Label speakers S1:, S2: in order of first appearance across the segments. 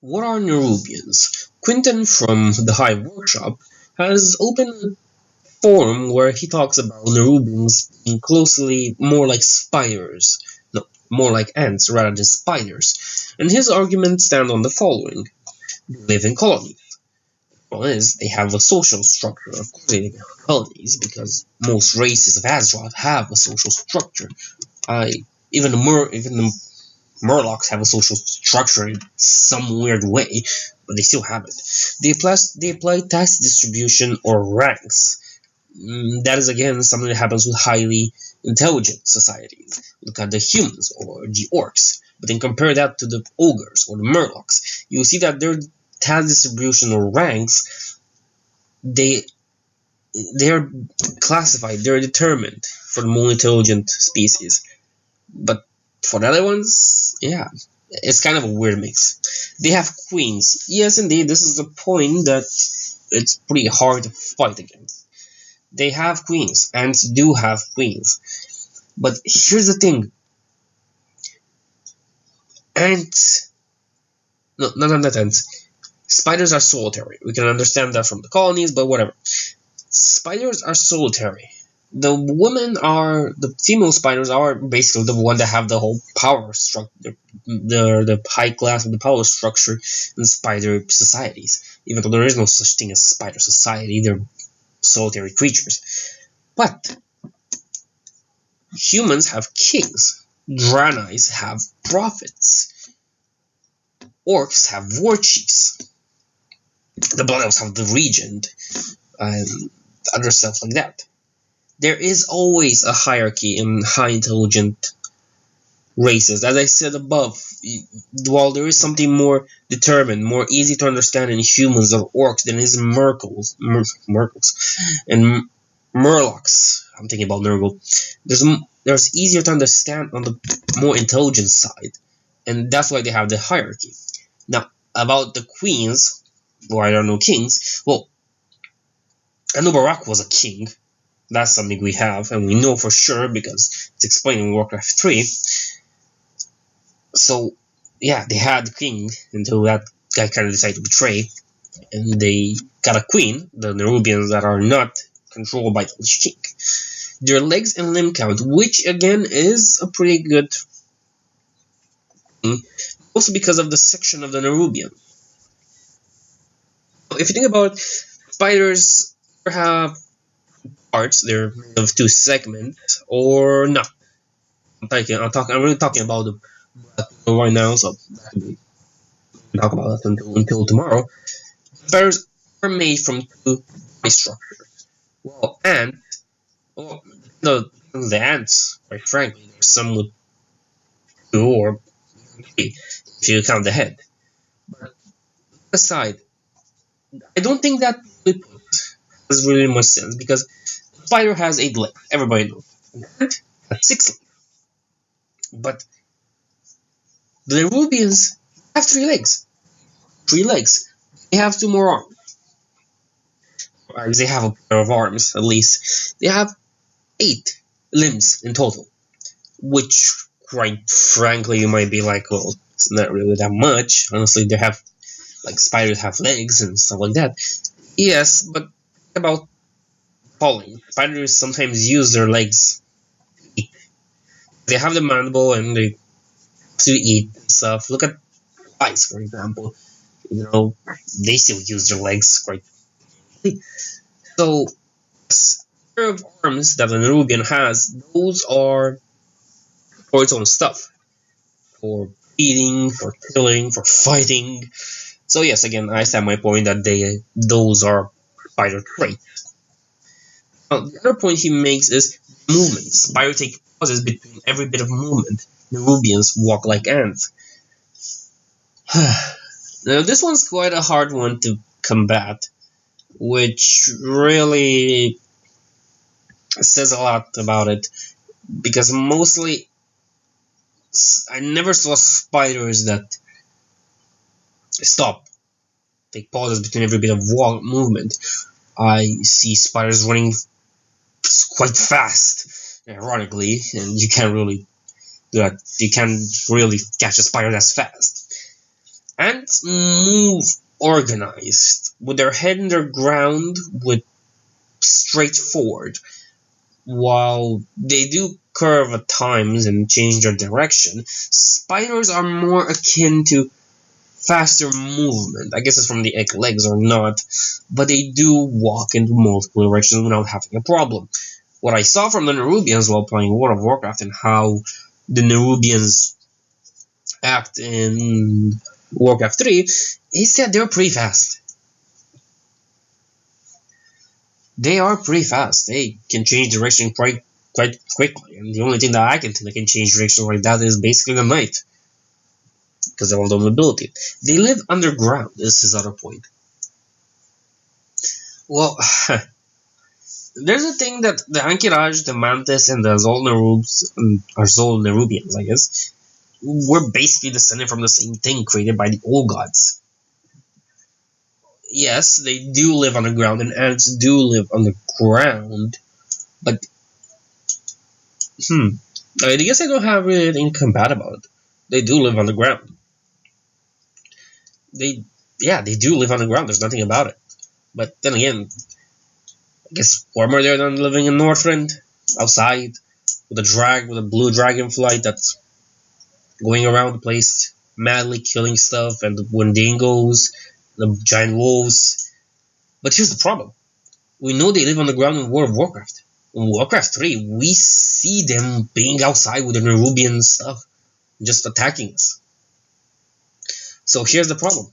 S1: What are Nerubians? Quinton from the Hive Workshop has opened a forum where he talks about Nerubians being closely more like spiders, no, more like ants rather than spiders, and his arguments stand on the following. They live in colonies. The problem is, they have a social structure. Of course they live in colonies, because most races of Azeroth have a social structure. Even the Murlocs have a social structure in some weird way, but they still have it. They apply task distribution or ranks. That is again something that happens with highly intelligent societies. Look at the humans or the orcs, but then compare that to the ogres or the murlocs. You'll see that their task distribution or ranks, they're classified, they're determined for the more intelligent species. But for the other ones, yeah, it's kind of a weird mix. They have queens. Yes, indeed, this is a point that it's pretty hard to fight against. They have queens, ants do have queens. But here's the thing. Ants... No, not ants. Spiders are solitary. We can understand that from the colonies, but whatever. Spiders are solitary. The female spiders are basically the one that have the whole power structure, the high class of the power structure in spider societies. Even though there is no such thing as spider society, they're solitary creatures. But humans have kings. Draenei's have prophets. Orcs have war chiefs. The Blood Elves have the regent, and other stuff like that. There is always a hierarchy in high intelligent races. As I said above, while there is something more determined, more easy to understand in humans or orcs than is Merkles and Murlocs. I'm thinking about Nurgle. There's easier to understand on the more intelligent side, and that's why they have the hierarchy. Now, about the queens, or I don't know, kings, well, Anubarak was a king. That's something we have, and we know for sure because it's explained in Warcraft 3. So, yeah, they had the king until that guy kind of decided to betray, and they got a queen, the Nerubians that are not controlled by the Lich King. Their legs and limb count, which again is a pretty good thing, also because of the section of the Nerubian. If you think about spiders, have parts, they're made of two segments or not. I'm really talking about them right now, so we'll talk about that until tomorrow. Spiders are made from two body structures. Well, the ants, quite frankly, there's some with two or three if you count the head. But aside, I don't think that has really much sense because the spider has 8 legs. Everybody knows. An ant has 6 legs. But the Nerubians have 3 legs. 3 legs. They have 2 more arms. Or they have a pair of arms, at least. They have 8 limbs in total. Which, quite frankly, you might be like, well, it's not really that much. Honestly, they have, like, spiders have legs and stuff like that. Yes, but about falling. Spiders sometimes use their legs to eat. They have the mandible and they to eat stuff. Look at flies, for example. You know, they still use their legs quite. So, the pair of arms that an Nerubian has, those are for its own stuff. For eating, for killing, for fighting. So yes, again, I stand my point that those are spider traits. Now, the other point he makes is movement. Spiders take pauses between every bit of movement. Nerubians walk like ants. Now, this one's quite a hard one to combat, which really says a lot about it, because mostly I never saw spiders that stop, take pauses between every bit of movement. I see spiders running quite fast, ironically, and you can't really do that. You can't really catch a spider that's fast. Ants move organized, with their head in their ground, with straightforward, while they do curve at times and change their direction. Spiders are more akin to faster movement. I guess it's from the egg legs or not, but they do walk into multiple directions without having a problem. What I saw from the Nerubians while playing World of Warcraft and how the Nerubians act in Warcraft 3 is that they're pretty fast. They are pretty fast. They can change direction quite quickly, and the only thing that I can think that can change direction like that is basically the night, because of all the mobility. They live underground. This is other point. Well, there's a thing that the Ankiraj, the Mantis, and the Zol Nerubians, I guess, were basically descended from the same thing created by the old gods. Yes, they do live underground, and ants do live underground, but I guess I don't have really anything to combat about it. They do live underground. They do live underground. There's nothing about it. But then again, I guess warmer there than living in Northrend, outside, with a blue dragonfly that's going around the place, madly killing stuff, and the Wendigos, the giant wolves. But here's the problem. We know they live on the ground in World of Warcraft. In Warcraft 3, we see them being outside with the Nerubian stuff, just attacking us. So here's the problem.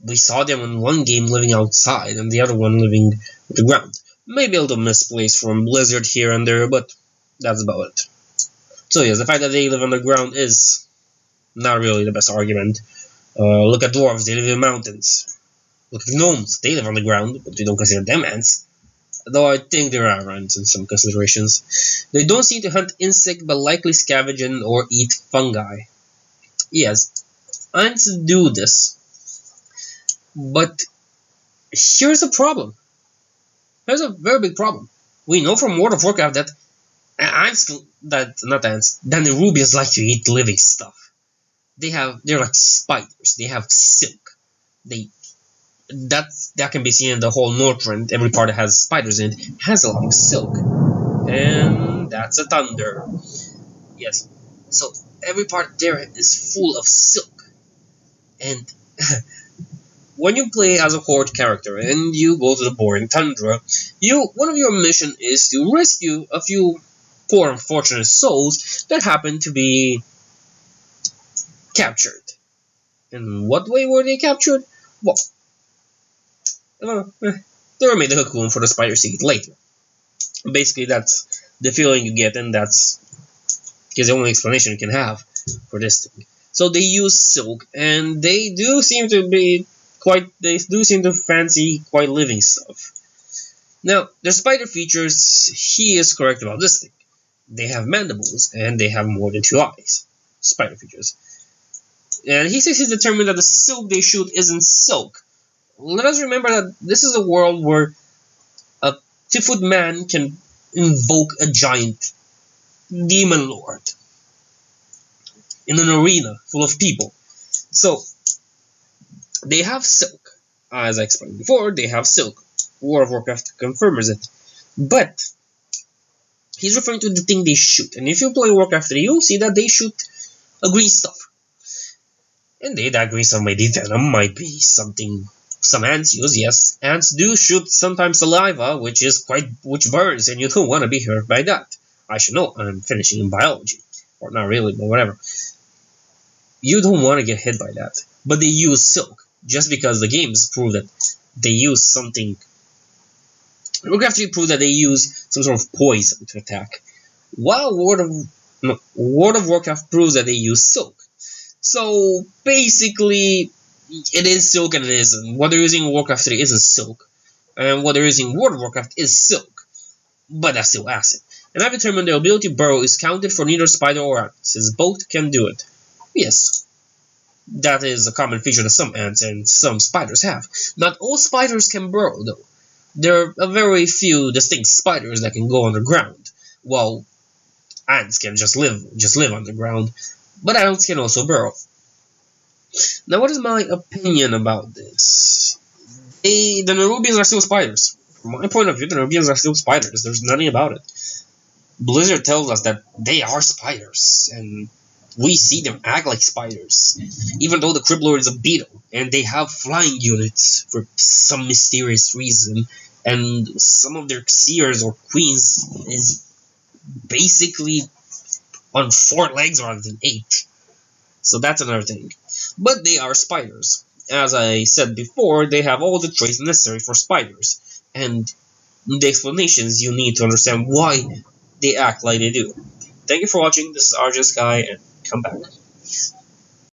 S1: We saw them in one game living outside, and the other one living on the ground. Maybe a little misplaced from Blizzard here and there, but that's about it. So yes, the fact that they live underground is not really the best argument. Look at dwarves, they live in mountains. Look at gnomes, they live on the ground, but we don't consider them ants. Though I think there are ants in some considerations. They don't seem to hunt insects, but likely scavenge or eat fungi. Yes, ants do this. But here's a problem. There's a very big problem. We know from World of Warcraft that the Nerubians like to eat living stuff. They're like spiders. They have silk. That can be seen in the whole Northrend. Every part that has spiders in it has a lot of silk. And that's a thunder. Yes. So every part there is full of silk. And when you play as a horde character and you go to the boring tundra, one of your mission is to rescue a few poor unfortunate souls that happen to be captured. In what way were they captured? Well, they were made a cocoon for the spiders to eat later. Basically, that's the feeling you get, and that's the only explanation you can have for this thing. So they use silk, and they do seem to fancy quite living stuff. Now, their spider features, he is correct about this thing. They have mandibles, and they have more than 2 eyes. Spider features. And he says he's determined that the silk they shoot isn't silk. Let us remember that this is a world where a 2-foot man can invoke a giant demon lord in an arena full of people. So, they have silk. As I explained before, they have silk. World of Warcraft confirms it. But he's referring to the thing they shoot. And if you play Warcraft 3, you'll see that they shoot a green stuff. And that green stuff might be venom, might be something some ants use. Yes, ants do shoot sometimes saliva, which burns, and you don't want to be hurt by that. I should know, I'm finishing in biology. Or not really, but whatever. You don't want to get hit by that. But they use silk. Just because the games prove that they use something. Warcraft 3 proved that they use some sort of poison to attack. While World of Warcraft proves that they use silk. So basically, it is silk and it isn't. What they're using in Warcraft 3 isn't silk. And what they're using in World of Warcraft is silk. But that's still acid. And I've determined their ability to burrow is counted for neither spider or ant, since both can do it. Yes. That is a common feature that some ants and some spiders have. Not all spiders can burrow, though. There are very few distinct spiders that can go underground, while ants can just live underground. But ants can also burrow. Now, what is my opinion about this? The Nerubians are still spiders. From my point of view, the Nerubians are still spiders. There's nothing about it. Blizzard tells us that they are spiders, and we see them act like spiders. Even though the Criblor is a beetle, and they have flying units for some mysterious reason, and some of their seers or queens is basically on 4 legs rather than 8. So that's another thing. But they are spiders. As I said before, they have all the traits necessary for spiders. And the explanations you need to understand why they act like they do. Thank you for watching. This is RJSky, and come back.